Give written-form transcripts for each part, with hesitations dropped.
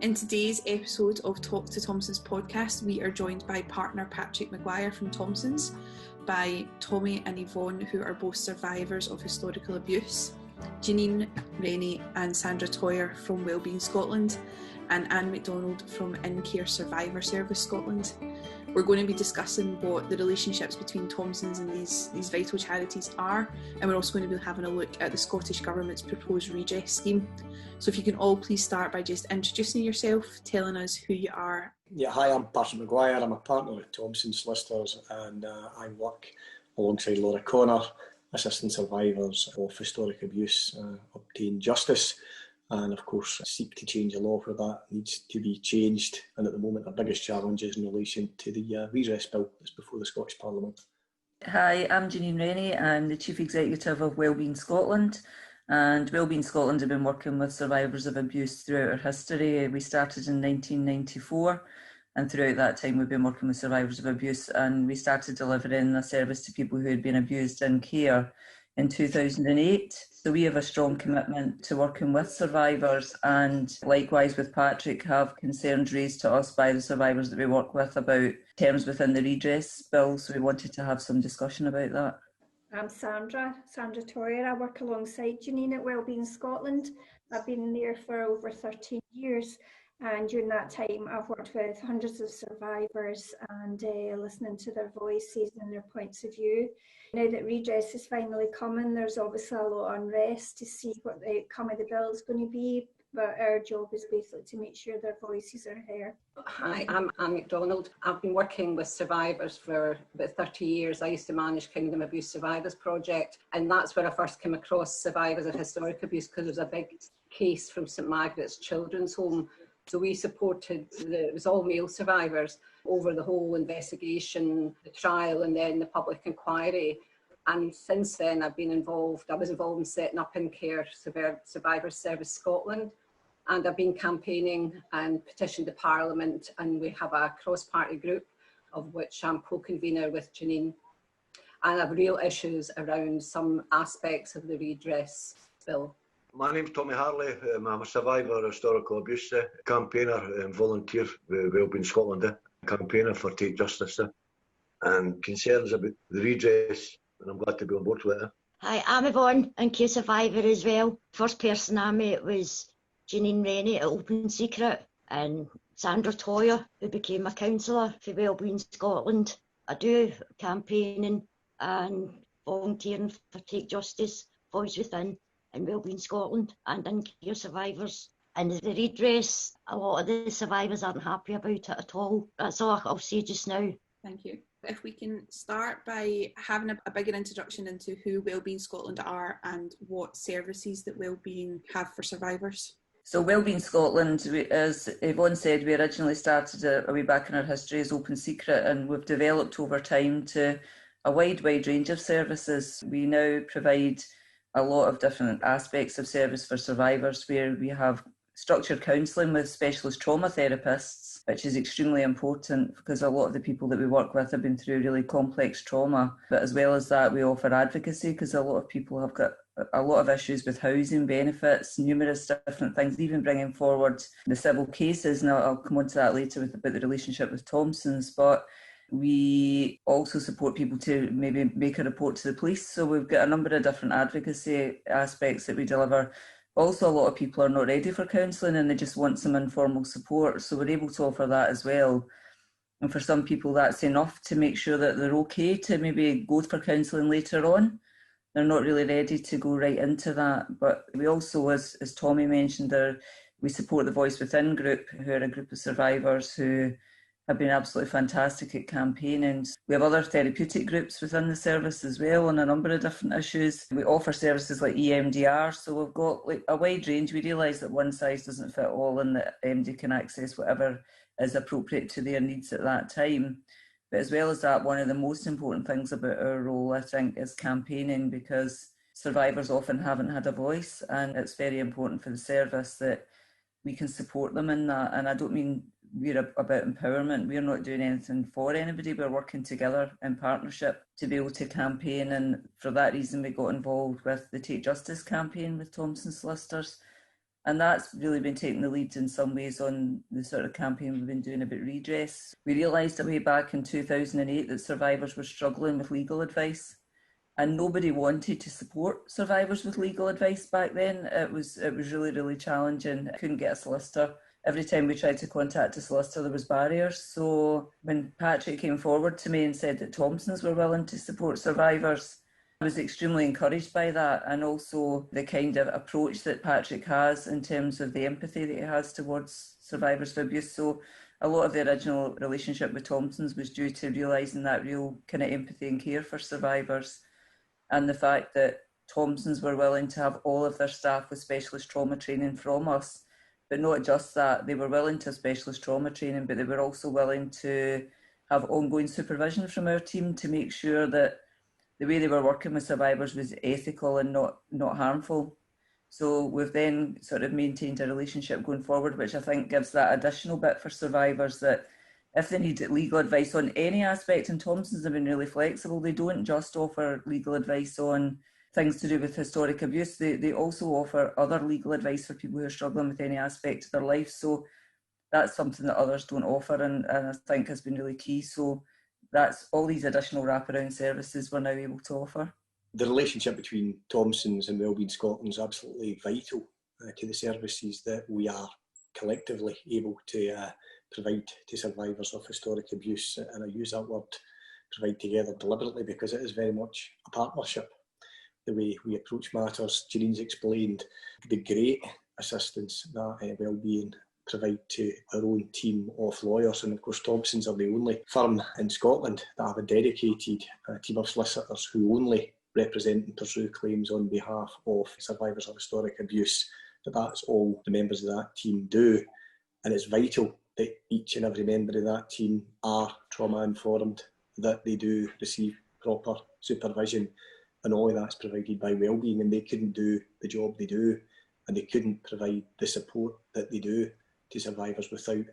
In today's episode of Talk to Thompsons podcast, we are joined by Partner Patrick McGuire from Thompsons, by Tommy and Yvonne, who are both survivors of historical abuse, Janine Rennie and Sandra Toyer from Wellbeing Scotland, and MacDonald from In-Care Survivor Service Scotland. We're going to be discussing what the relationships between Thompsons and these vital charities are, and we're also going to be having a look at the Scottish Government's proposed redress scheme. So if you can all please start by just introducing yourself, telling us who you are. Yeah, hi, I'm Patrick McGuire. I'm a partner at Thompsons Solicitors, and I work alongside Laura Connor, assisting survivors of historic abuse obtain justice, and of course seek to change the law where that needs to be changed. And at the moment our biggest challenge is in relation to the redress bill that's before the Scottish Parliament. Hi, I'm Janine Rennie. I'm the Chief Executive of Wellbeing Scotland, and Wellbeing Scotland have been working with survivors of abuse throughout our history. We started in 1994, and throughout that time we've been working with survivors of abuse, and we started delivering a service to people who had been abused in care in 2008. So we have a strong commitment to working with survivors, and likewise with Patrick have concerns raised to us by the survivors that we work with about terms within the redress bill, so we wanted to have some discussion about that. I'm Sandra Toyer. I work alongside Janine at Wellbeing Scotland. I've been there for over 13 years, and during that time I've worked with hundreds of survivors and listening to their voices and their points of view. Now that redress is finally coming, there's obviously a lot of unrest to see what the outcome of the bill is going to be, but our job is basically to make sure their voices are heard. Hi, I'm MacDonald. I've been working with survivors for about 30 years. I used to manage Kingdom Abuse Survivors Project, and that's where I first came across survivors of historic abuse, because there was a big case from St Margaret's Children's Home. So we supported, it was all male survivors, over the whole investigation, the trial, and then the public inquiry. And since then I was involved in setting up In-Care Survivor Service Scotland, and I've been campaigning and petitioned the Parliament, and we have a cross-party group of which I'm co-convener with Janine, and I have real issues around some aspects of the redress bill. My name's Tommy Harley. I'm a survivor of historical abuse, campaigner and volunteer with Wellbeing Scotland, campaigner for Take Justice, and concerns about the redress, and I'm glad to be on board with it. Hi, I'm Yvonne, In-Care Survivor as well. First person I met was Janine Rennie at Open Secret, and Sandra Toyer, who became a counsellor for Wellbeing Scotland. I do campaigning and volunteering for Take Justice, Voice Within, in Wellbeing Scotland and In-Care Survivors. And the redress, a lot of the survivors aren't happy about it at all. That's all I'll say just now. Thank you. If we can start by having a bigger introduction into who Wellbeing Scotland are and what services that Wellbeing have for survivors. So Wellbeing Scotland, as Yvonne said, we originally started a way back in our history as Open Secret, and we've developed over time to a wide range of services. We now provide a lot of different aspects of service for survivors, where we have structured counselling with specialist trauma therapists, which is extremely important because a lot of the people that we work with have been through really complex trauma. But as well as that, we offer advocacy, because a lot of people have got a lot of issues with housing benefits, numerous different things, even bringing forward the civil cases. Now I'll come on to that later about the relationship with Thompsons, but we also support people to maybe make a report to the police. So we've got a number of different advocacy aspects that we deliver. Also, a lot of people are not ready for counselling and they just want some informal support. So we're able to offer that as well. And for some people, that's enough to make sure that they're okay to maybe go for counselling later on. They're not really ready to go right into that. But we also, as Tommy mentioned, we support the Voice Within group, who are a group of survivors who have been absolutely fantastic at campaigning. We have other therapeutic groups within the service as well on a number of different issues. We offer services like EMDR, so we've got like a wide range. We realise that one size doesn't fit all, and that MD can access whatever is appropriate to their needs at that time. But as well as that, one of the most important things about our role, I think, is campaigning, because survivors often haven't had a voice, and it's very important for the service that we can support them in that. And I don't mean we're about empowerment. We're not doing anything for anybody. We're working together in partnership to be able to campaign, and for that reason we got involved with the Take Justice campaign with Thompsons Solicitors, And that's really been taking the lead in some ways on the sort of campaign we've been doing about redress. We realised way back in 2008 that survivors were struggling with legal advice, and nobody wanted to support survivors with legal advice back then. It was really, really challenging. I couldn't get a solicitor. Every time we tried to contact a solicitor, there was barriers. So when Patrick came forward to me and said that Thompsons were willing to support survivors, I was extremely encouraged by that, and also the kind of approach that Patrick has in terms of the empathy that he has towards survivors of abuse. So a lot of the original relationship with Thompsons was due to realising that real kind of empathy and care for survivors, and the fact that Thompsons were willing to have all of their staff with specialist trauma training from us. But not just that, they were willing to have specialist trauma training, but they were also willing to have ongoing supervision from our team to make sure that the way they were working with survivors was ethical and not harmful. So we've then sort of maintained a relationship going forward, which I think gives that additional bit for survivors that if they need legal advice on any aspect, and Thompsons have been really flexible, they don't just offer legal advice on things to do with historic abuse, they also offer other legal advice for people who are struggling with any aspect of their life. So that's something that others don't offer, and I think has been really key. So that's all these additional wraparound services we're now able to offer. The relationship between Thompsons and Wellbeing Scotland is absolutely vital to the services that we are collectively able to provide to survivors of historic abuse. And I use that word provide together deliberately because it is very much a partnership. The way we approach matters, Janine's explained the great assistance that Wellbeing provide to our own team of lawyers, and of course Thompsons are the only firm in Scotland that have a dedicated team of solicitors who only represent and pursue claims on behalf of survivors of historic abuse. That's all the members of that team do, and it's vital that each and every member of that team are trauma informed, that they do receive proper supervision, and all of that's provided by Wellbeing, and they couldn't do the job they do, and they couldn't provide the support that they do to survivors without,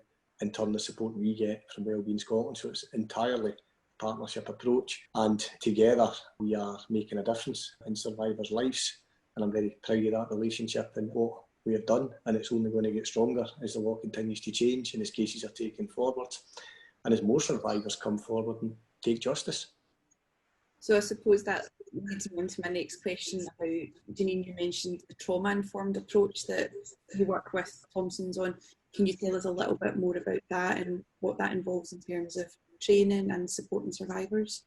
in turn, the support we get from Wellbeing Scotland. So it's entirely a partnership approach, and together we are making a difference in survivors' lives, and I'm very proud of that relationship and what we have done, and it's only going to get stronger as the law continues to change and as cases are taken forward and as more survivors come forward and take justice. So I suppose that leads me on to my next question about, Janine, you mentioned the trauma-informed approach that you work with Thompsons on. Can you tell us a little bit more about that and what that involves in terms of training and supporting survivors?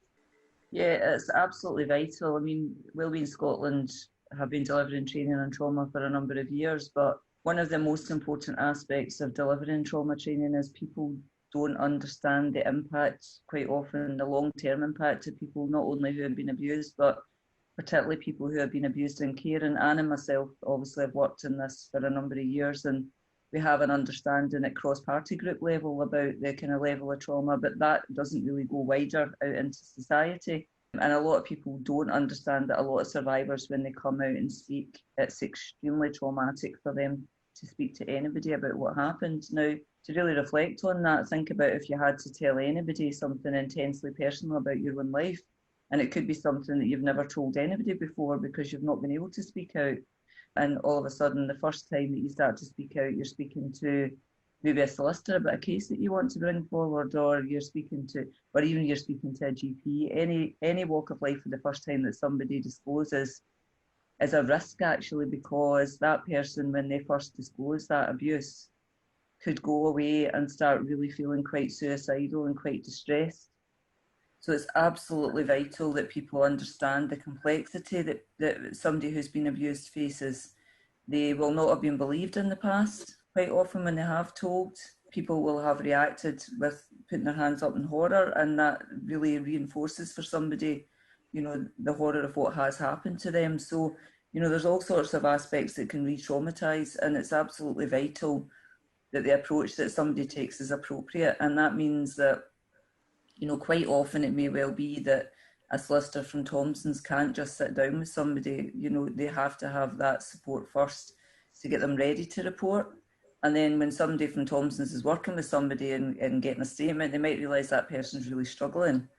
Yeah, it's absolutely vital. I mean, Wellbeing Scotland have been delivering training on trauma for a number of years, but one of the most important aspects of delivering trauma training is people don't understand the impact, quite often the long-term impact to people, not only who have been abused, but particularly people who have been abused in care. And Anne and myself obviously have worked in this for a number of years, and we have an understanding at cross-party group level about the kind of level of trauma, but that doesn't really go wider out into society. And a lot of people don't understand that a lot of survivors, when they come out and speak, it's extremely traumatic for them to speak to anybody about what happened. Now, to really reflect on that, think about if you had to tell anybody something intensely personal about your own life, and it could be something that you've never told anybody before because you've not been able to speak out. And all of a sudden, the first time that you start to speak out, you're speaking to maybe a solicitor about a case that you want to bring forward, or you're speaking to, or even you're speaking to a GP. Any walk of life for the first time that somebody discloses is a risk, actually, because that person, when they first disclose that abuse, could go away and start really feeling quite suicidal and quite distressed. So it's absolutely vital that people understand the complexity that somebody who's been abused faces. They will not have been believed in the past. Quite often when they have told, people will have reacted with putting their hands up in horror, and that really reinforces for somebody, you know, the horror of what has happened to them. So, you know, there's all sorts of aspects that can re-traumatise, and it's absolutely vital that the approach that somebody takes is appropriate. And that means that, you know, quite often it may well be that a solicitor from Thompsons can't just sit down with somebody. You know, they have to have that support first to get them ready to report. And then when somebody from Thompsons is working with somebody and getting a statement, they might realise that person's really struggling.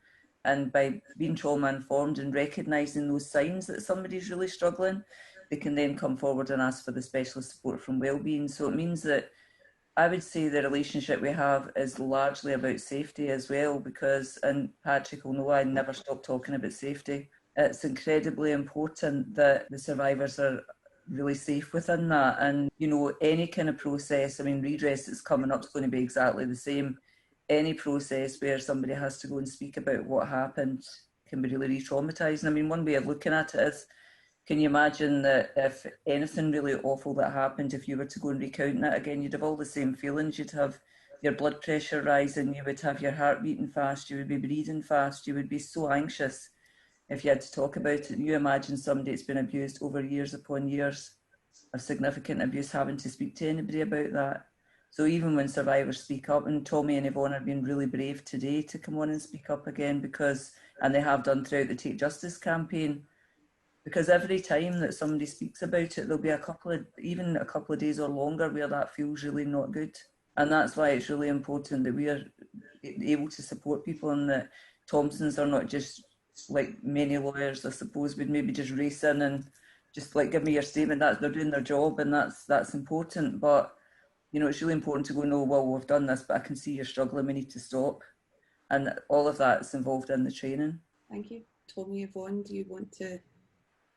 And by being trauma informed and recognising those signs that somebody's really struggling, they can then come forward and ask for the specialist support from Wellbeing. So it means that I would say the relationship we have is largely about safety as well, because, and Patrick will know I never stop talking about safety. It's incredibly important that the survivors are really safe within that. And, you know, any kind of process, I mean, Redress is coming up is going to be exactly the same. Any process where somebody has to go and speak about what happened can be really re-traumatising. I mean, one way of looking at it is, can you imagine that if anything really awful that happened, if you were to go and recount it again, you'd have all the same feelings. You'd have your blood pressure rising, you would have your heart beating fast, you would be breathing fast, you would be so anxious if you had to talk about it. You imagine somebody that's been abused over years upon years of significant abuse having to speak to anybody about that. So even when survivors speak up, and Tommy and Yvonne have been really brave today to come on and speak up again, because, and they have done throughout the Take Justice campaign, because every time that somebody speaks about it, there'll be even a couple of days or longer where that feels really not good. And that's why it's really important that we are able to support people, and that Thompsons are not just like many lawyers, I suppose, would maybe just race in and just like, give me your statement. That they're doing their job, and that's important. But, you know, it's really important to go, no, well, we've done this, but I can see you're struggling, we need to stop. And all of that's involved in the training. Thank you. Tommy, Yvonne, do you want to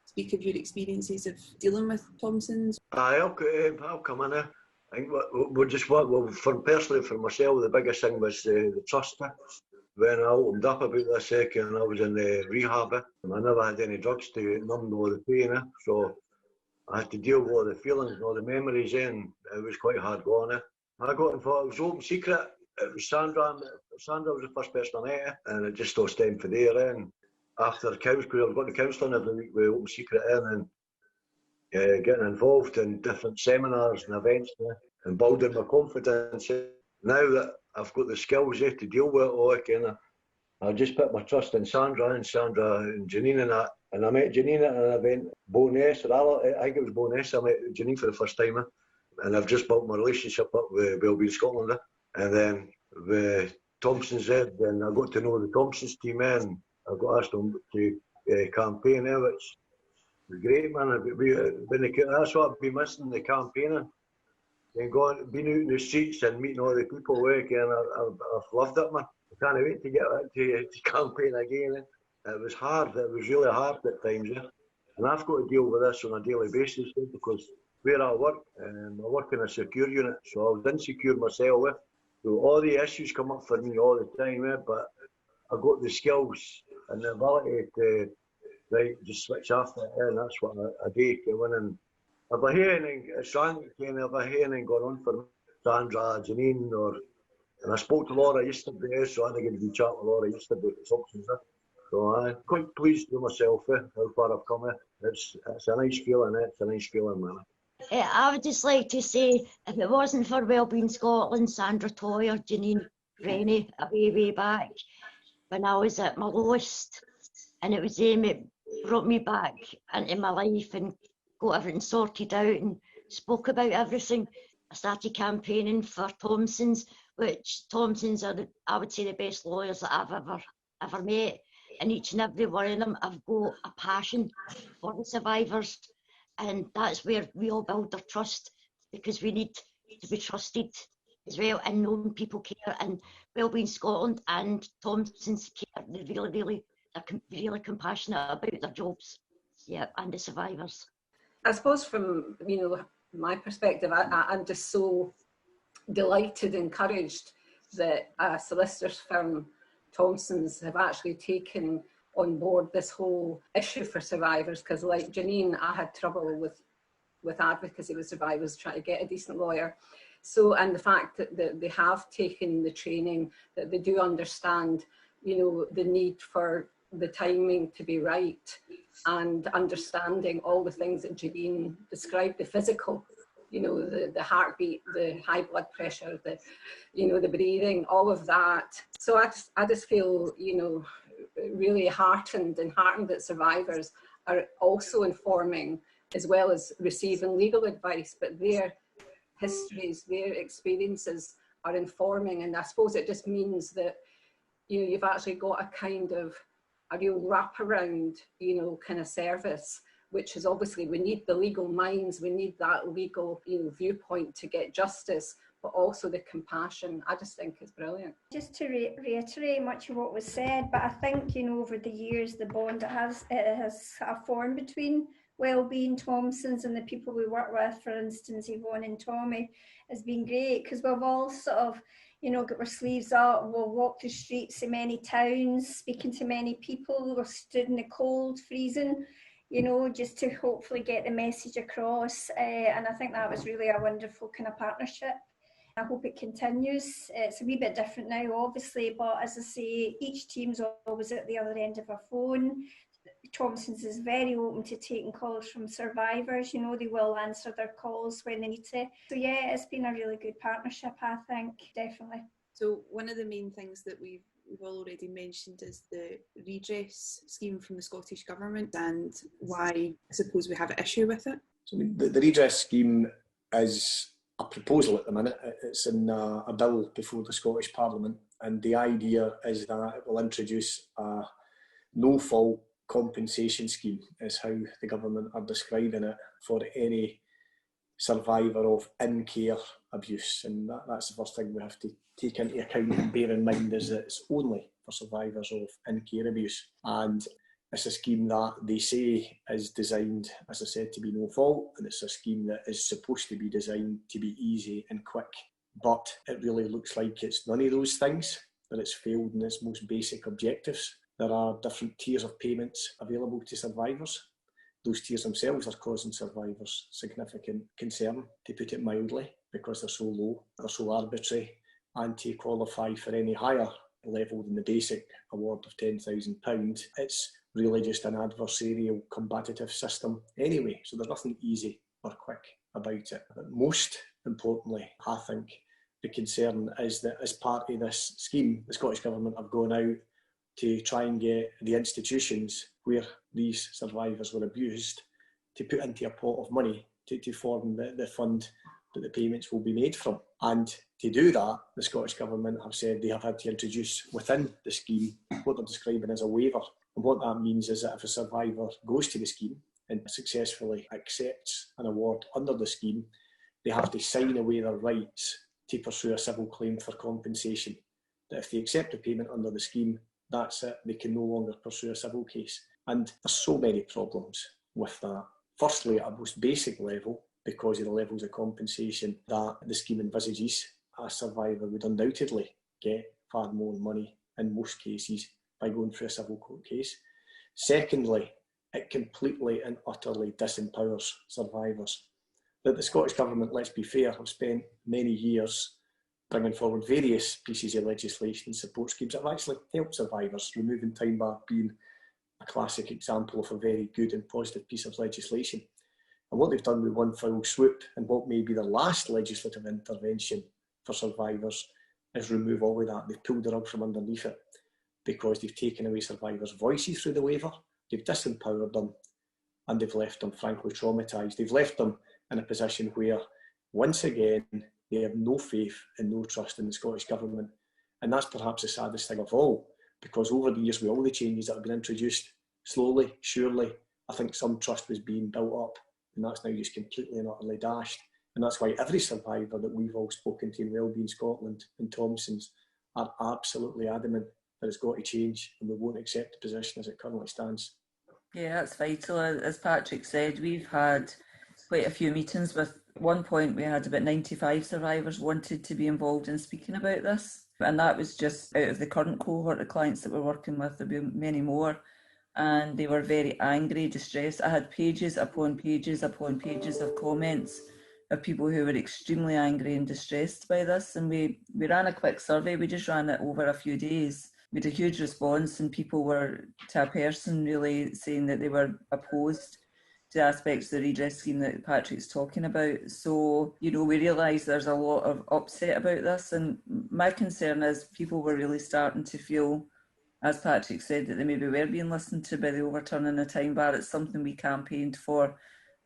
speak of your experiences of dealing with Thompsons? I'll come in there. I think personally for myself, the biggest thing was the trust. When I opened up about this and I was in the rehab, I never had any drugs to numb all the pain, so I had to deal with all the feelings and all the memories, and it was quite hard going. I got involved, it was open secret. It was Sandra was the first person I met, and it just started staying for there. And after the counselling, I was going to counselling every week with open secret and getting involved in different seminars and events and building my confidence. Now that I've got the skills to deal with it all, I just put my trust in Sandra and Janine and that. And I met Janine at an event, Bo'ness, I think it was Bo'ness. I met Janine for the first time, and I've just built my relationship up with Wellbeing Scotland. And then with Thompsons, and I got to know the Thompsons team, and I got asked to campaign there, which was great, man. That's what I've been missing, the campaigning. And being out in the streets and meeting all the people, and I've loved it, man. I can't wait to get to campaign again. It was hard, it was really hard at times, and I've got to deal with this on a daily basis, because where I work, I work in a secure unit, so I was insecure myself. So all the issues come up for me all the time, but I got the skills and the ability to just switch off it, and that's what I do. And if I hear anything, going on for Sandra, Janine, and I spoke to Laura yesterday, so I think I'm going to be chatting with Laura yesterday at Thompsons. So I'm quite pleased with myself, how far I've come. It's a nice feeling, man. I would just like to say, if it wasn't for Wellbeing Scotland, Sandra Toyer, Janine Rennie, way back, when I was at my lowest, and it was them that brought me back into my life and got everything sorted out and spoke about everything. I started campaigning for Thompsons, which Thompsons are, I would say, the best lawyers that I've ever met. And each and every one of them have got a passion for the survivors. And that's where we all build our trust, because we need to be trusted as well, and knowing people care. And Wellbeing Scotland and Thompsons care. They're really compassionate about their jobs, and the survivors. I suppose from my perspective, I'm just so delighted, encouraged that a solicitor's firm, Thompsons, have actually taken on board this whole issue for survivors, because like Janine, I had trouble with advocacy with survivors, trying to get a decent lawyer. So, and the fact that they have taken the training, that they do understand, the need for the timing to be right, and understanding all the things that Janine described, the physical, the heartbeat, the high blood pressure, the breathing, all of that. So I just feel, really heartened that survivors are also informing as well as receiving legal advice, but their histories, their experiences are informing. And I suppose it just means that, you've actually got a kind of a real wraparound, kind of service which is obviously we need the legal minds, we need that legal viewpoint to get justice, but also the compassion. I just think it's brilliant. Just to reiterate much of what was said, but I think, over the years, the bond it has formed between Wellbeing, Thompsons and the people we work with, for instance, Yvonne and Tommy, has been great, because we've all sort of, got our sleeves up, we'll walk the streets of many towns, speaking to many people, we're stood in the cold, freezing, just to hopefully get the message across. And I think that was really a wonderful kind of partnership. I hope it continues. It's a wee bit different now, obviously, but as I say, each team's always at the other end of a phone. Thompsons is very open to taking calls from survivors. They will answer their calls when they need to. So yeah, it's been a really good partnership, I think, definitely. So one of the main things that we've all already mentioned is the redress scheme from the Scottish Government and why I suppose we have an issue with it. So the redress scheme is a proposal at the minute. It's in a bill before the Scottish Parliament, and the idea is that it will introduce a no-fault compensation scheme, is how the government are describing it, for any survivor of in-care abuse. And that's the first thing we have to take into account and bear in mind, is that it's only for survivors of in-care abuse. And it's a scheme that they say is designed, as I said, to be no fault, and it's a scheme that is supposed to be designed to be easy and quick. But it really looks like it's none of those things, that it's failed in its most basic objectives. There are different tiers of payments available to survivors. Those tiers themselves are causing survivors significant concern, to put it mildly, because they're so low, they're so arbitrary, and to qualify for any higher level than the basic award of £10,000, it's really just an adversarial combative system anyway, so there's nothing easy or quick about it. But most importantly, I think the concern is that as part of this scheme, the Scottish Government have gone out to try and get the institutions where these survivors were abused to put into a pot of money to form the fund that the payments will be made from. And to do that, the Scottish Government have said they have had to introduce within the scheme what they're describing as a waiver. And what that means is that if a survivor goes to the scheme and successfully accepts an award under the scheme, they have to sign away their rights to pursue a civil claim for compensation. That if they accept a payment under the scheme, that's it, they can no longer pursue a civil case. And there's so many problems with that. Firstly, at a most basic level, because of the levels of compensation that the scheme envisages, a survivor would undoubtedly get far more money in most cases by going through a civil court case. Secondly, it completely and utterly disempowers survivors. That the Scottish Government, let's be fair, have spent many years bringing forward various pieces of legislation and support schemes that have actually helped survivors, removing time bar being a classic example of a very good and positive piece of legislation. And what they've done with one foul swoop, and what may be the last legislative intervention for survivors, is remove all of that. They've pulled the rug from underneath it, because they've taken away survivors' voices through the waiver, they've disempowered them, and they've left them frankly traumatised. They've left them in a position where, once again, they have no faith and no trust in the Scottish Government. And that's perhaps the saddest thing of all, because over the years, with all the changes that have been introduced, slowly, surely, I think some trust was being built up, and that's now just completely and utterly dashed. And that's why every survivor that we've all spoken to in Wellbeing Scotland and Thompsons are absolutely adamant that it's got to change, and we won't accept the position as it currently stands. Yeah, that's vital. As Patrick said, we've had quite a few meetings with, at one point we had about 95 survivors wanted to be involved in speaking about this. And that was just out of the current cohort of clients that we're working with. There'll be many more. And they were very angry, distressed. I had pages upon pages upon pages of comments of people who were extremely angry and distressed by this. And we ran a quick survey. We just ran it over a few days. We had a huge response, and people were, to a person, really saying that they were opposed to aspects of the redress scheme that Patrick's talking about. So, we realise there's a lot of upset about this, and my concern is people were really starting to feel, as Patrick said, that they maybe were being listened to by the overturning of time bar. It's something we campaigned for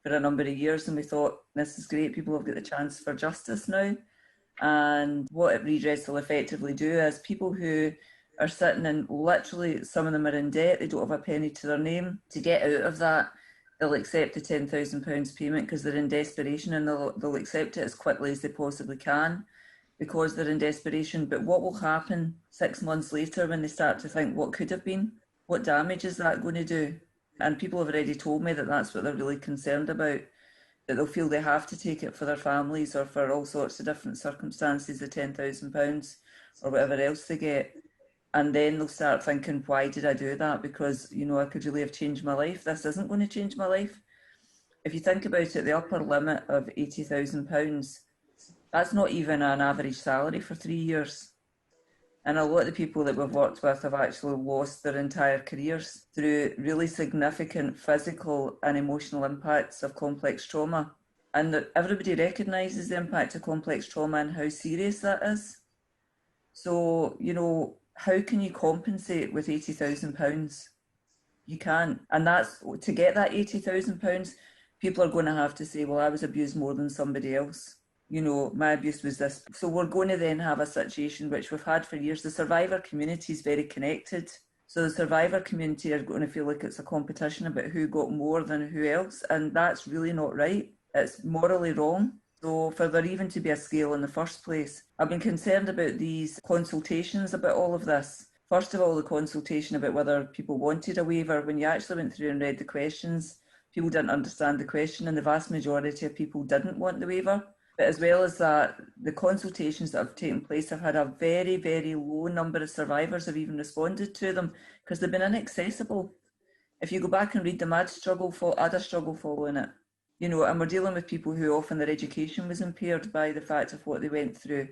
a number of years, and we thought, this is great, people have got the chance for justice now. And what redress will effectively do is people who are sitting in, literally, some of them are in debt, they don't have a penny to their name, to get out of that, they'll accept the £10,000 payment because they're in desperation, and they'll accept it as quickly as they possibly can because they're in desperation. But what will happen 6 months later when they start to think what could have been? What damage is that going to do? And people have already told me that that's what they're really concerned about, that they'll feel they have to take it for their families or for all sorts of different circumstances, the £10,000 or whatever else they get. And then they'll start thinking, why did I do that? Because, you know, I could really have changed my life. This isn't going to change my life. If you think about it, the upper limit of £80,000, that's not even an average salary for 3 years. And a lot of the people that we've worked with have actually lost their entire careers through really significant physical and emotional impacts of complex trauma. And everybody recognises the impact of complex trauma and how serious that is. So, you know, how can you compensate with £80,000? You can't. And that's, to get that £80,000, people are going to have to say, well, I was abused more than somebody else. You know, my abuse was this. So we're going to then have a situation which we've had for years. The survivor community is very connected. So the survivor community are going to feel like it's a competition about who got more than who else. And that's really not right. It's morally wrong. So for there even to be a scale in the first place, I've been concerned about these consultations about all of this. First of all, the consultation about whether people wanted a waiver. When you actually went through and read the questions, people didn't understand the question, and the vast majority of people didn't want the waiver. But as well as that, the consultations that have taken place have had a very, very low number of survivors have even responded to them because they've been inaccessible. If you go back and read them, I'd struggle following it. You know, and we're dealing with people who often their education was impaired by the fact of what they went through,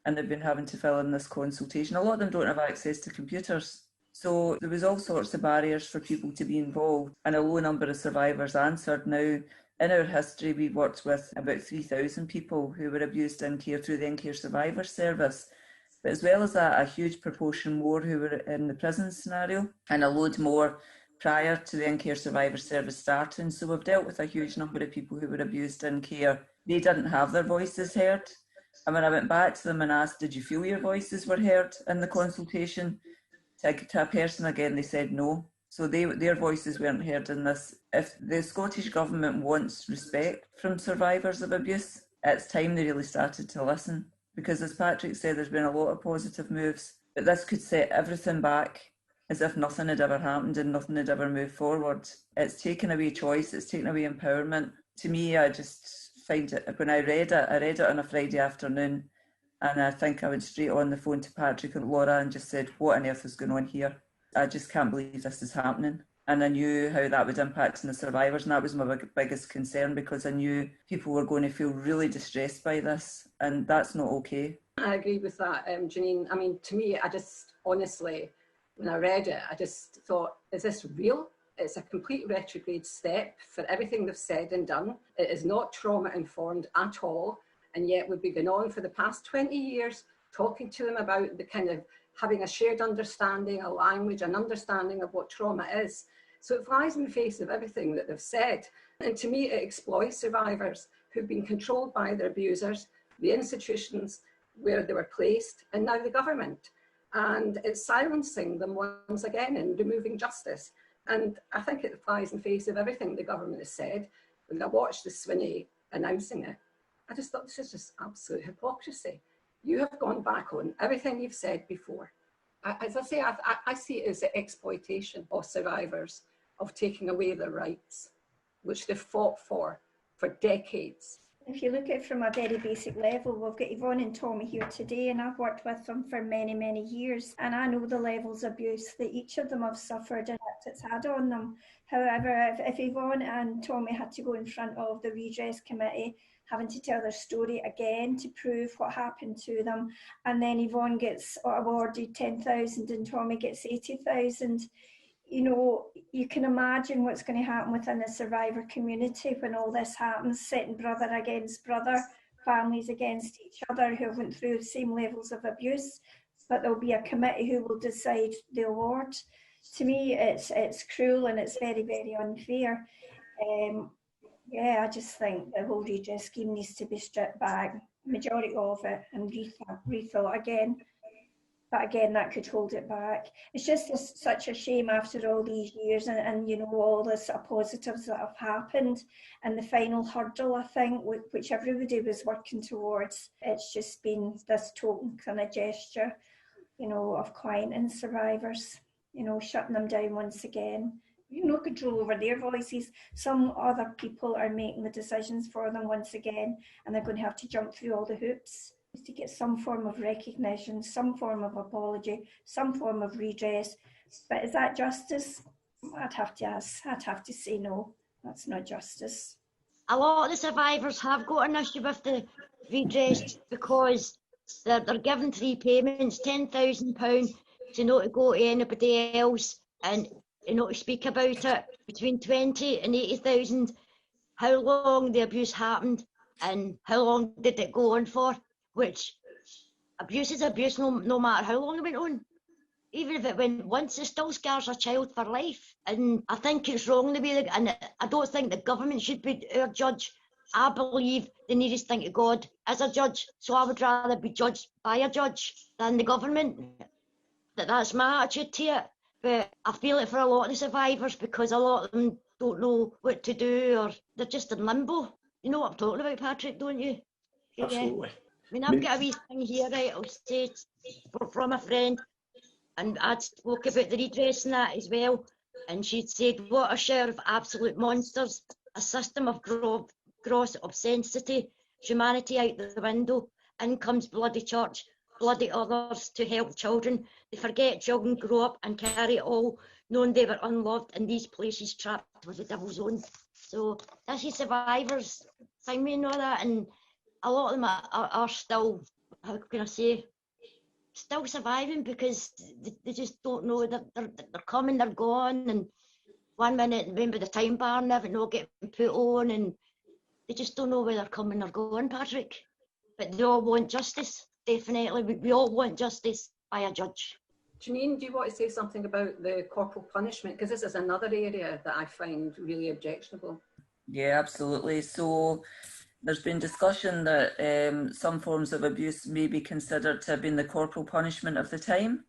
and they've been having to fill in this consultation. A lot of them don't have access to computers. So there was all sorts of barriers for people to be involved, and a low number of survivors answered. Now, in our history, we worked with about 3,000 people who were abused in care through the In-Care Survivor Service. But as well as that, a huge proportion more who were in the prison scenario, and a load more prior to the In-Care Survivor Service starting. So we've dealt with a huge number of people who were abused in care. They didn't have their voices heard. And when I went back to them and asked, did you feel your voices were heard in the consultation? To a person again, they said no. So their voices weren't heard in this. If the Scottish Government wants respect from survivors of abuse, it's time they really started to listen. Because as Patrick said, there's been a lot of positive moves, but this could set everything back as if nothing had ever happened and nothing had ever moved forward. It's taken away choice, it's taken away empowerment. To me, I just find it, when I read it on a Friday afternoon, and I think I went straight on the phone to Patrick and Laura and just said, what on earth is going on here? I just can't believe this is happening. And I knew how that would impact on the survivors, and that was my biggest concern, because I knew people were going to feel really distressed by this, and that's not okay. I agree with that, Janine. I mean, to me, I just honestly, when I read it, I just thought, is this real? It's a complete retrograde step for everything they've said and done. It is not trauma-informed at all, and yet we've been going on for the past 20 years talking to them about the kind of having a shared understanding, a language, an understanding of what trauma is. So it flies in the face of everything that they've said. And to me, it exploits survivors who've been controlled by their abusers, the institutions where they were placed, and now the government. And it's silencing them once again and removing justice. And I think it flies in the face of everything the government has said. When I watched the Swinney announcing it, I just thought, this is just absolute hypocrisy. You have gone back on everything you've said before. As I say, I see it as the exploitation of survivors, of taking away their rights, which they've fought for decades. If you look at it from a very basic level, we've got Yvonne and Tommy here today, and I've worked with them for many, many years, and I know the levels of abuse that each of them have suffered and what it's had on them. However, if Yvonne and Tommy had to go in front of the Redress Committee, having to tell their story again to prove what happened to them, and then Yvonne gets awarded 10,000 and Tommy gets 80,000, you know, you can imagine what's going to happen within the survivor community when all this happens, setting brother against brother, families against each other who went through the same levels of abuse, but there'll be a committee who will decide the award. To me, it's cruel and it's very, very unfair. Yeah, I just think the whole redress scheme needs to be stripped back, majority of it, and rethought again. But again, that could hold it back. It's just such a shame after all these years and you know, all the sort of positives that have happened. And the final hurdle, I think, which everybody was working towards, it's just been this token kind of gesture, you know, of client and survivors, you know, shutting them down once again. You have no control over their voices. Some other people are making the decisions for them once again, and they're going to have to jump through all the hoops to get some form of recognition, some form of apology, some form of redress. But is that justice? I'd have to say no, that's not justice. A lot of the survivors have got an issue with the redress because they're given 3 payments, £10,000 to not to go to anybody else and not to speak about it, between 20 and 80,000, how long the abuse happened and how long did it go on for, which abuse is abuse no matter how long it went on. Even if it went once, it still scars a child for life. And I think it's wrong the way, and I don't think the government should be our judge. I believe the nearest thing to God is a judge, so I would rather be judged by a judge than the government. That's my attitude to it. But I feel it for a lot of the survivors because a lot of them don't know what to do, or they're just in limbo. You know what I'm talking about, Patrick, don't you? Absolutely. I mean, I've got a wee thing here, right, I'll say it's from a friend, and I'd spoke about the redress and that as well, and she'd said, what a share of absolute monsters, a system of gross obscenity, humanity out the window, in comes bloody church, bloody others to help children. They forget children grow up and carry it all, knowing they were unloved in these places trapped with the devil's own. So this is survivors thing, we know that, and a lot of them are still, how can I say, still surviving because they just don't know that they're coming, they're gone, and 1 minute, remember the time bar never not getting put on, and they just don't know where they're coming or going, Patrick. But they all want justice, definitely. We all want justice by a judge. Janine, do you want to say something about the corporal punishment? Because this is another area that I find really objectionable. Yeah, absolutely. So there's been discussion that some forms of abuse may be considered to have been the corporal punishment of the time.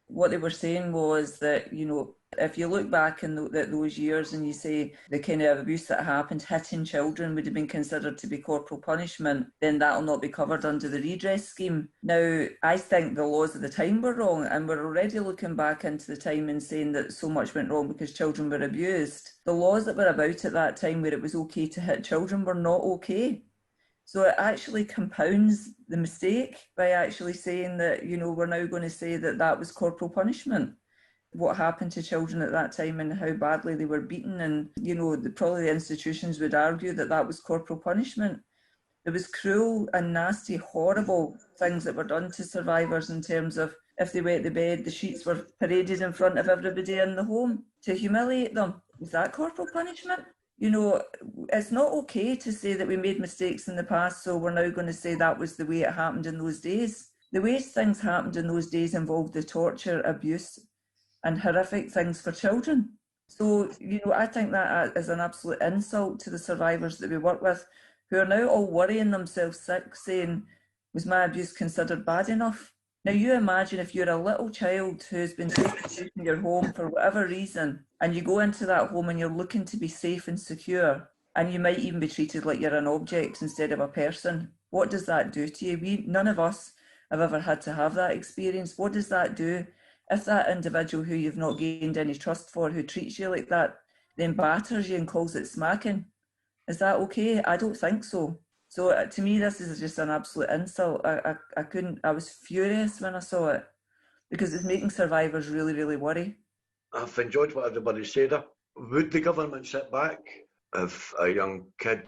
What they were saying was that, you know, if you look back in those years and you say the kind of abuse that happened, hitting children would have been considered to be corporal punishment, then that will not be covered under the redress scheme. Now, I think the laws of the time were wrong, and we're already looking back into the time and saying that so much went wrong because children were abused. The laws that were about at that time where it was okay to hit children were not okay. So it actually compounds the mistake by actually saying that, you know, we're now going to say that that was corporal punishment. What happened to children at that time and how badly they were beaten, and, you know, probably the institutions would argue that that was corporal punishment. There was cruel and nasty, horrible things that were done to survivors in terms of if they wet the bed, the sheets were paraded in front of everybody in the home to humiliate them. Was that corporal punishment? You know, it's not okay to say that we made mistakes in the past, so we're now going to say that was the way it happened in those days. The way things happened in those days involved the torture, abuse, and horrific things for children. So, you know, I think that is an absolute insult to the survivors that we work with, who are now all worrying themselves sick, saying, was my abuse considered bad enough? Now, you imagine if you're a little child who's been taken from your home for whatever reason, and you go into that home and you're looking to be safe and secure, and you might even be treated like you're an object instead of a person. What does that do to you? None of us have ever had to have that experience. What does that do? If that individual who you've not gained any trust for, who treats you like that, then batters you and calls it smacking, is that okay? I don't think so. So to me, this is just an absolute insult. I was furious when I saw it because it's making survivors really, really worry. I've enjoyed what everybody said there. Would the government sit back if a young kid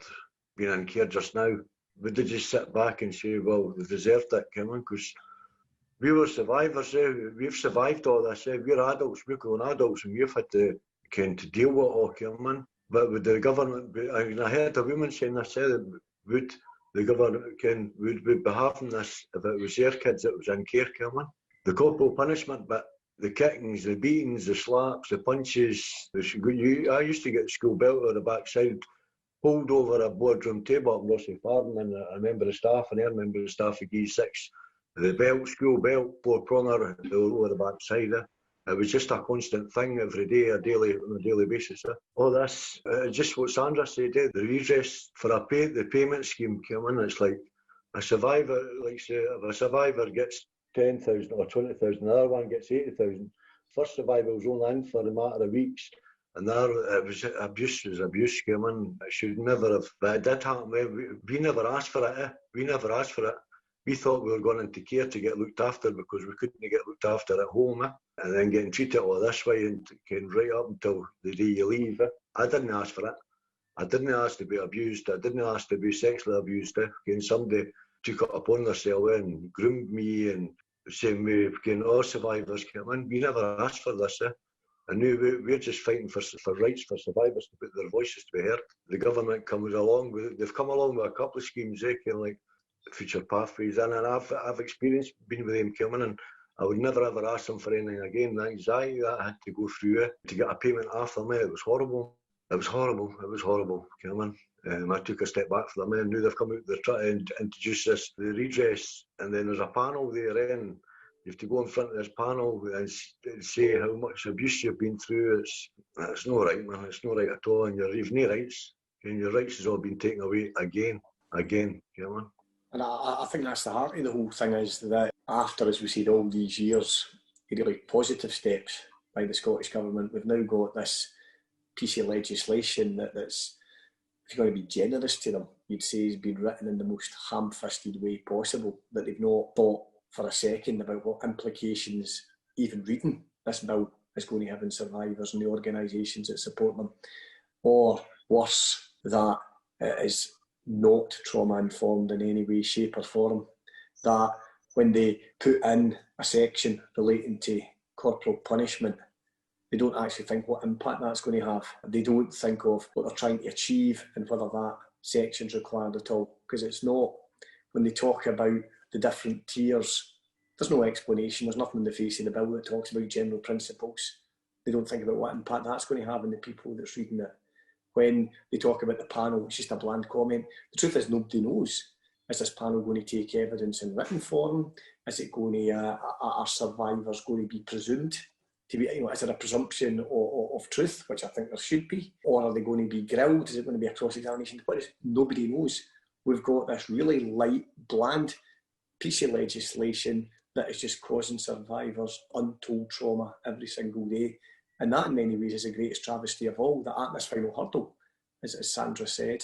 being in care just now? Would they just sit back and say, well, they deserved it, come on, because we were survivors, we've survived all this, we're adults, we're grown adults, and we've had to deal with all, come on. But would the government be, I heard a woman saying this, would the government would be having this if it was their kids that was in care, come on. The corporal punishment, but the kickings, the beatings, the slaps, the punches, I used to get school belt on the backside, pulled over a boardroom table up in Rossi Farm, and a member of staff, and her member of staff would give 6 the belt, school belt, four corner, over the backside. It was just a constant thing every day, on a daily basis. All this, just what Sandra said, the redress for the payment scheme came in. It's like a survivor, like say, if a survivor gets 10,000 or 20,000, another one gets 80,000. First survivor was only in for a matter of weeks, and there it was abuse came in. It should never have, but it did happen. We never asked for it. We never asked for it. We thought we were going into care to get looked after because we couldn't get looked after at home, and then getting treated all this way and came right up until the day you leave. I didn't ask for it. I didn't ask to be abused. I didn't ask to be sexually abused. Again, somebody took it upon themselves and groomed me, and same way again, all survivors came in. We never asked for this. And now we're just fighting for rights for survivors to put their voices to be heard. The government comes along they've come along with a couple of schemes, kind of like future pathways, and I've experienced being with them coming, and I would never ever ask them for anything again. The anxiety that I had to go through to get a payment after me, it was horrible. It was horrible. Coming. I took a step back from them, and now they've come out, they're trying to introduce the redress, and then there's a panel there, and you have to go in front of this panel and say how much abuse you've been through. It's not right, man. It's not right at all, and you've no rights, and your rights has all been taken away again, man. And I think that's the heart of the whole thing, is that after, as we said, all these years, really positive steps by the Scottish Government, we've now got this piece of legislation that's, if you're going to be generous to them, you'd say has been written in the most ham-fisted way possible, that they've not thought for a second about what implications even reading this bill is going to have in survivors and the organisations that support them. Or worse, that it is not trauma-informed in any way, shape or form. That when they put in a section relating to corporal punishment, they don't actually think what impact that's going to have. They don't think of what they're trying to achieve and whether that section's required at all. Because it's not, when they talk about the different tiers, there's no explanation, there's nothing in the face of the bill that talks about general principles. They don't think about what impact that's going to have on the people that's reading it. When they talk about the panel, it's just a bland comment. The truth is, nobody knows. Is this panel going to take evidence in written form? Is it going to, are survivors going to be presumed to be, is there a presumption of truth, which I think there should be? Or are they going to be grilled? Is it going to be a cross-examination? Nobody knows. We've got this really light, bland piece of legislation that is just causing survivors untold trauma every single day. And that in many ways is the greatest travesty of all, that at this final hurdle, as Sandra said,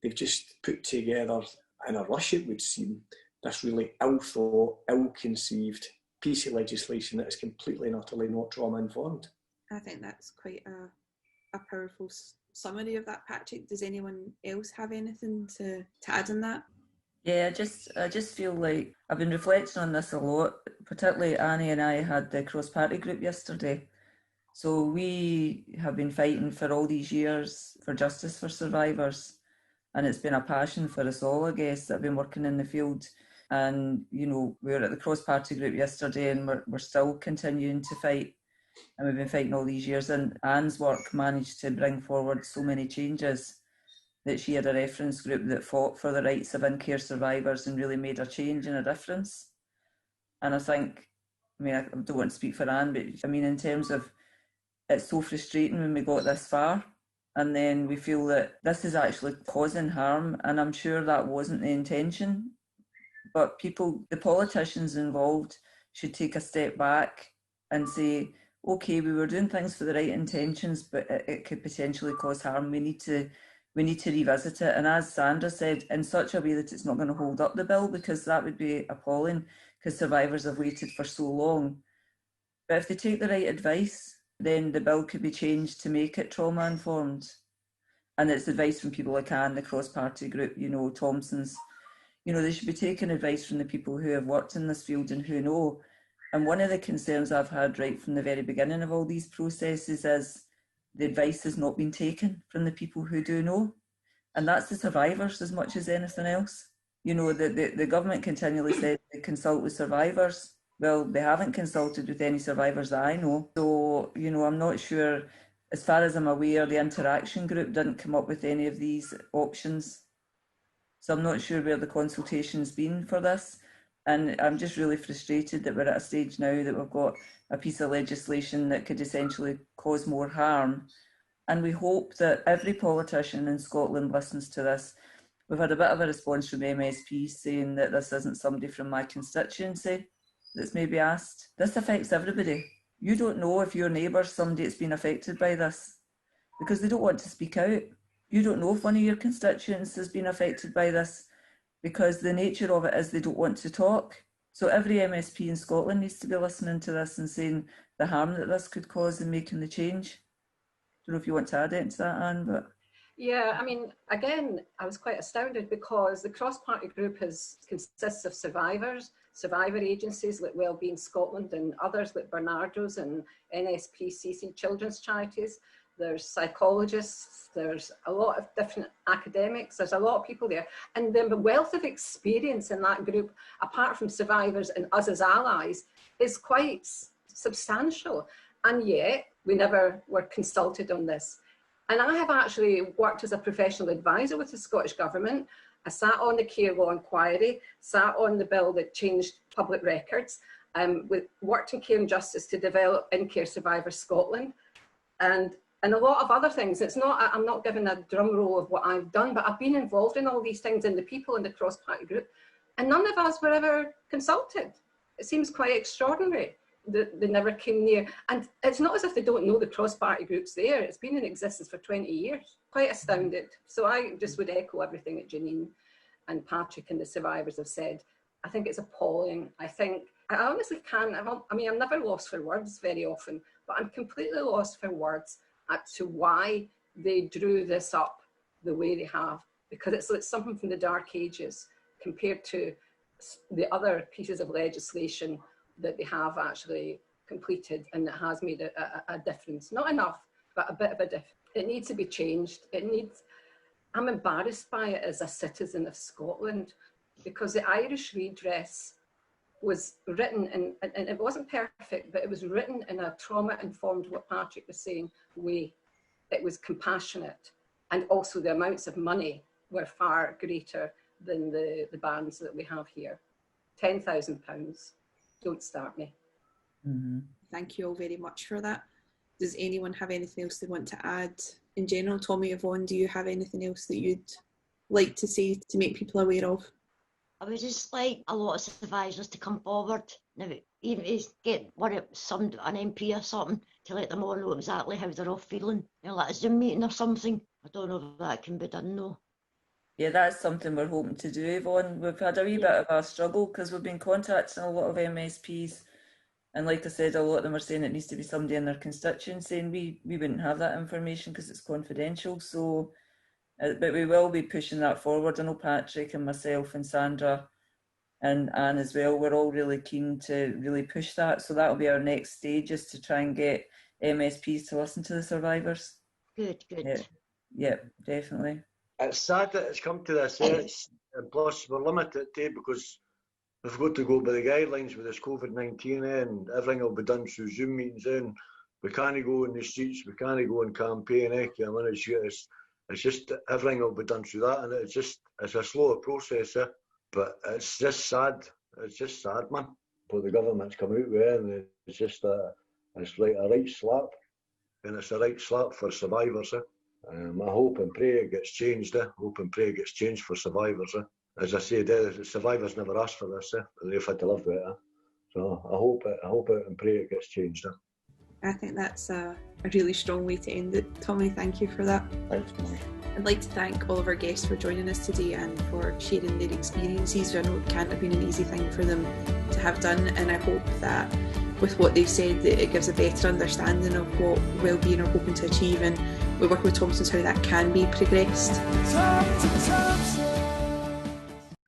they've just put together, in a rush it would seem, this really ill-thought, ill-conceived piece of legislation that is completely and utterly not trauma-informed. I think that's quite a powerful summary of that, Patrick. Does anyone else have anything to add on that? Yeah, I just feel like I've been reflecting on this a lot. Particularly Annie and I had the cross-party group yesterday. So we have been fighting for all these years for justice for survivors, and it's been a passion for us all, I guess, that have been working in the field. And, we were at the cross-party group yesterday, and we're still continuing to fight, and we've been fighting all these years. And Anne's work managed to bring forward so many changes, that she had a reference group that fought for the rights of in-care survivors and really made a change and a difference. And I think, I don't want to speak for Anne, but in terms of, it's so frustrating when we got this far and then we feel that this is actually causing harm, and I'm sure that wasn't the intention. But the politicians involved should take a step back and say, okay, we were doing things for the right intentions, but it could potentially cause harm. We need to revisit it. And as Sandra said, in such a way that it's not going to hold up the bill, because that would be appalling, because survivors have waited for so long. But if they take the right advice, then the bill could be changed to make it trauma-informed. And it's advice from people like Anne, the cross-party group, Thompsons. They should be taking advice from the people who have worked in this field and who know. And one of the concerns I've had right from the very beginning of all these processes is the advice has not been taken from the people who do know. And that's the survivors as much as anything else. The government continually said they consult with survivors. Well, they haven't consulted with any survivors that I know. So, I'm not sure, as far as I'm aware, the interaction group didn't come up with any of these options. So I'm not sure where the consultation's been for this. And I'm just really frustrated that we're at a stage now that we've got a piece of legislation that could essentially cause more harm. And we hope that every politician in Scotland listens to this. We've had a bit of a response from MSPs saying that this isn't somebody from my constituency that's maybe asked. This affects everybody. You don't know if your neighbour's somebody that's been affected by this because they don't want to speak out. You don't know if one of your constituents has been affected by this because the nature of it is they don't want to talk. So every MSP in Scotland needs to be listening to this and saying the harm that this could cause in making the change. I don't know if you want to add into that, Anne, but... Yeah, I mean, again, I was quite astounded because the cross-party group consists of survivors, survivor agencies like Wellbeing Scotland and others like Bernardo's and NSPCC children's charities. There's psychologists, there's a lot of different academics, there's a lot of people there. And the wealth of experience in that group, apart from survivors and us as allies, is quite substantial. And yet, we never were consulted on this. And I have actually worked as a professional advisor with the Scottish Government. I sat on the care law inquiry, sat on the bill that changed public records, worked in Care and Justice to develop In Care Survivor Scotland, and a lot of other things. It's not, I'm not giving a drum roll of what I've done, but I've been involved in all these things and the people in the cross-party group, and none of us were ever consulted. It seems quite extraordinary that they never came near. And it's not as if they don't know the cross-party group's there. It's been in existence for 20 years. Quite astounded. So I just would echo everything that Janine and Patrick and the survivors have said. I think it's appalling. I honestly can't, I'm never lost for words very often, but I'm completely lost for words as to why they drew this up the way they have, because it's like something from the dark ages compared to the other pieces of legislation that they have actually completed and that has made a difference. Not enough, but a bit of a difference. It needs to be changed. I'm embarrassed by it as a citizen of Scotland, because the Irish Redress was written in, and it wasn't perfect, but it was written in a trauma-informed, what Patrick was saying, way. It was compassionate, and also the amounts of money were far greater than the bans that we have here. £10,000, don't start me. Mm-hmm. Thank you all very much for that. Does anyone have anything else they want to add? In general, Tommy, Yvonne, do you have anything else that you'd like to say to make people aware of? I would just like a lot of survivors to come forward, now, even to get an MP or something, to let them all know exactly how they're all feeling. Like a Zoom meeting or something. I don't know if that can be done, though. Yeah, that's something we're hoping to do, Yvonne. We've had a wee bit of a struggle because we've been contacting a lot of MSPs, and like I said, a lot of them are saying it needs to be somebody in their constituency, and we wouldn't have that information because it's confidential. So, but we will be pushing that forward. I know Patrick and myself and Sandra and Anne as well, we're all really keen to really push that. So that'll be our next stage, is to try and get MSPs to listen to the survivors. Good. Yeah, definitely. It's sad that it's come to this, and plus we're limited to, because we've got to go by the guidelines with this COVID-19, and everything will be done through Zoom meetings, and we can't go in the streets, we can't go and campaign. It's just everything will be done through that, and it's a slower process, but it's just sad. It's just sad, man. What the government's come out with, and it's just it's like a right slap, and it's a right slap for survivors. I hope and pray it gets changed. Hope and pray it gets changed for survivors. As I said, the survivors never asked for this. They've had to live with it. So I hope it and pray it gets changed. I think that's a really strong way to end it. Tommy, thank you for that. Thanks, Tommy. I'd like to thank all of our guests for joining us today and for sharing their experiences. I know it can't have been an easy thing for them to have done, and I hope that with what they've said, that it gives a better understanding of what Wellbeing are hoping to achieve, and we work with Thompsons how that can be progressed.